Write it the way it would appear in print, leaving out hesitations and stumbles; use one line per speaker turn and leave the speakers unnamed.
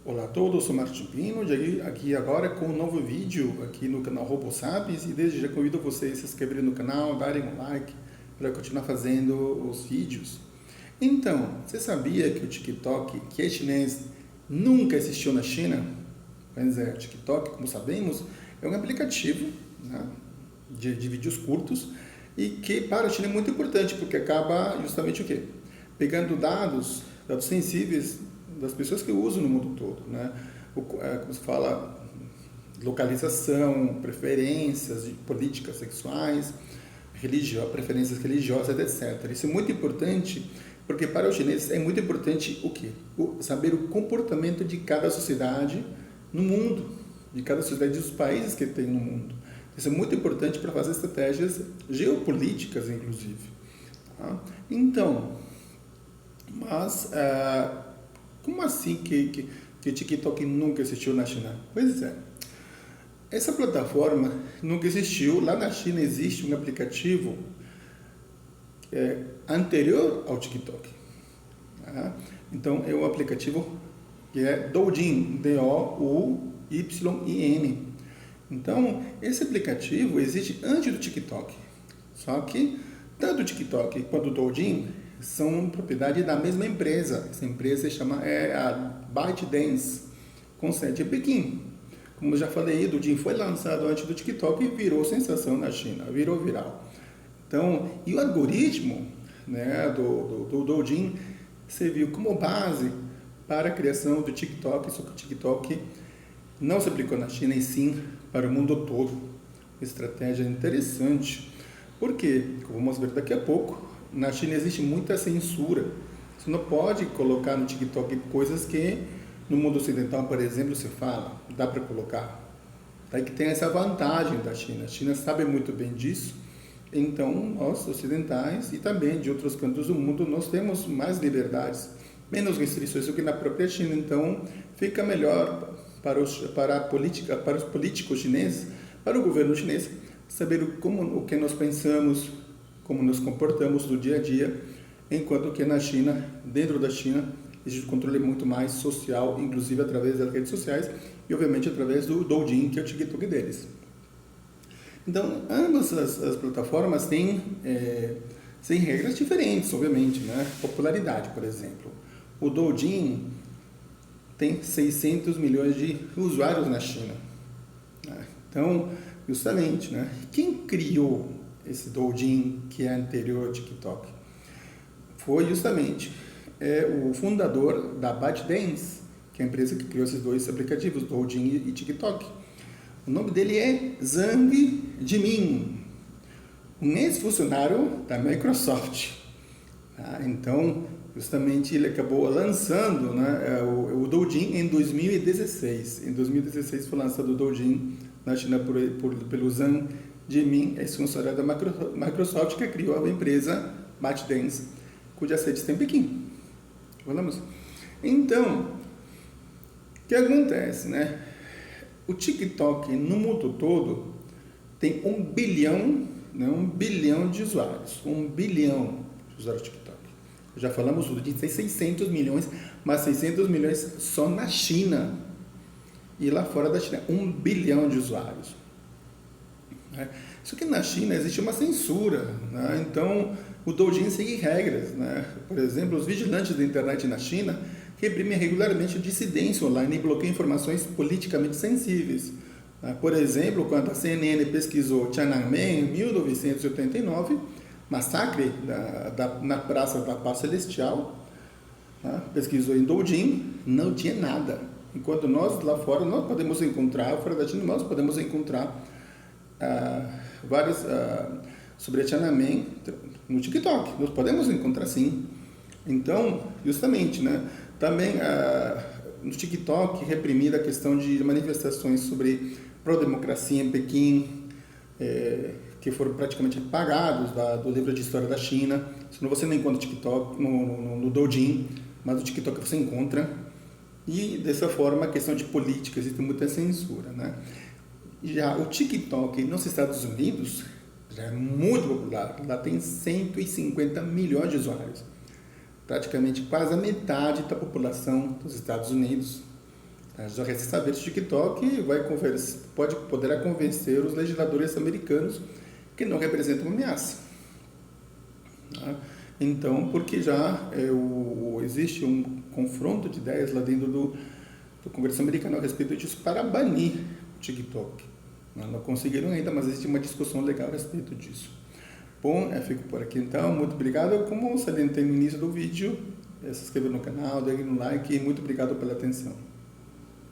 Olá a todos, sou Martin Pino, aqui agora com um novo vídeo aqui no canal RoboSapiens, e desde já convido vocês a se inscreverem no canal, darem um like para continuar fazendo os vídeos. Então, você sabia que o TikTok, que é chinês, nunca existiu na China? Pois é, o TikTok, como sabemos, é um aplicativo, né, de vídeos curtos e que para a China é muito importante porque acaba justamente o quê? Pegando dados sensíveis das pessoas que usam no mundo todo, né? Como se fala, localização, preferências políticas sexuais, preferências religiosas, etc. Isso é muito importante porque para os chineses é muito importante o quê? Saber o comportamento de cada sociedade no mundo, de cada sociedade dos países que tem no mundo. Isso é muito importante para fazer estratégias geopolíticas, inclusive. Tá? Então, mas como assim que o TikTok nunca existiu na China? Pois é, essa plataforma nunca existiu. Lá na China existe um aplicativo anterior ao TikTok. Tá? Então, é um aplicativo que é Douyin, D-O-U-Y-I-N. Então, esse aplicativo existe antes do TikTok. Só que tanto o TikTok quanto o Douyin são propriedade da mesma empresa. Essa empresa se chama a ByteDance, com sede em Pequim. Como eu já falei, o Douyin foi lançado antes do TikTok e virou sensação na China, virou viral. Então, e o algoritmo, né, do Douyin serviu como base para a criação do TikTok, só que o TikTok não se aplicou na China, e sim para o mundo todo. Estratégia interessante. Por quê? Como vamos ver daqui a pouco, na China existe muita censura. Você não pode colocar no TikTok coisas que no mundo ocidental, por exemplo, se fala, dá para colocar. Daí que tem essa vantagem da China. A China sabe muito bem disso. Então, nós ocidentais e também de outros cantos do mundo, nós temos mais liberdades, menos restrições do que na própria China. Então, fica melhor para os políticos chineses, para o governo chinês, saber o que nós pensamos, como nos comportamos no dia a dia, enquanto que na China, dentro da China, existe um controle muito mais social, inclusive através das redes sociais e, obviamente, através do Douyin, que é o TikTok deles. Então, ambas as plataformas têm regras diferentes, obviamente, né? Popularidade, por exemplo. O Douyin tem 600 milhões de usuários na China. Então, justamente, né? Quem criou esse Douyin, que é anterior ao TikTok? Foi justamente o fundador da ByteDance, que é a empresa que criou esses dois aplicativos, Douyin e TikTok. O nome dele é Zhang Jimin, um ex-funcionário da Microsoft. Então, justamente ele acabou lançando, né, o Douyin em 2016. Em 2016 foi lançado o Douyin na China pelo Zhang Jimin, ex-funcionário da Microsoft, que criou a empresa ByteDance, cuja sede está em Pequim. Vamos? Então, o que acontece, né? O TikTok no mundo todo tem 1 bilhão, né, 1 bilhão de usuários. 1 bilhão de usuários do TikTok. Já falamos de 600 milhões, mas 600 milhões só na China. E lá fora da China, 1 bilhão de usuários. Só que na China existe uma censura, né? Então o Douyin segue regras, né? Por exemplo, os vigilantes da internet na China reprimem regularmente dissidência online e bloqueiam informações politicamente sensíveis. Por exemplo, quando a CNN pesquisou Tiananmen em 1989, massacre na Praça da Paz Celestial, pesquisou em Douyin, não tinha nada. Enquanto nós lá fora, nós podemos encontrar, fora da China, nós podemos encontrar várias sobre Tiananmen no TikTok. Nós podemos encontrar, sim. Então, justamente, né? Também no TikTok reprimida a questão de manifestações sobre pró-democracia em Pequim, que foram praticamente apagados do livro de história da China. Senão você não encontra TikTok no Douyin, mas no TikTok você encontra. E dessa forma a questão de política, existe muita censura, né? Já o TikTok nos Estados Unidos já é muito popular. Lá tem 150 milhões de usuários. Praticamente quase a metade da população dos Estados Unidos Tá? Já resta saber se o TikTok poderá convencer os legisladores americanos que não representa uma ameaça. Tá? Então, porque já existe um confronto de ideias lá dentro do Congresso americano a respeito disso para banir o TikTok. Não conseguiram ainda, mas existe uma discussão legal a respeito disso. Bom, eu fico por aqui então. Muito obrigado. Como salientei no início do vídeo, se inscreva no canal, dê um like e muito obrigado pela atenção.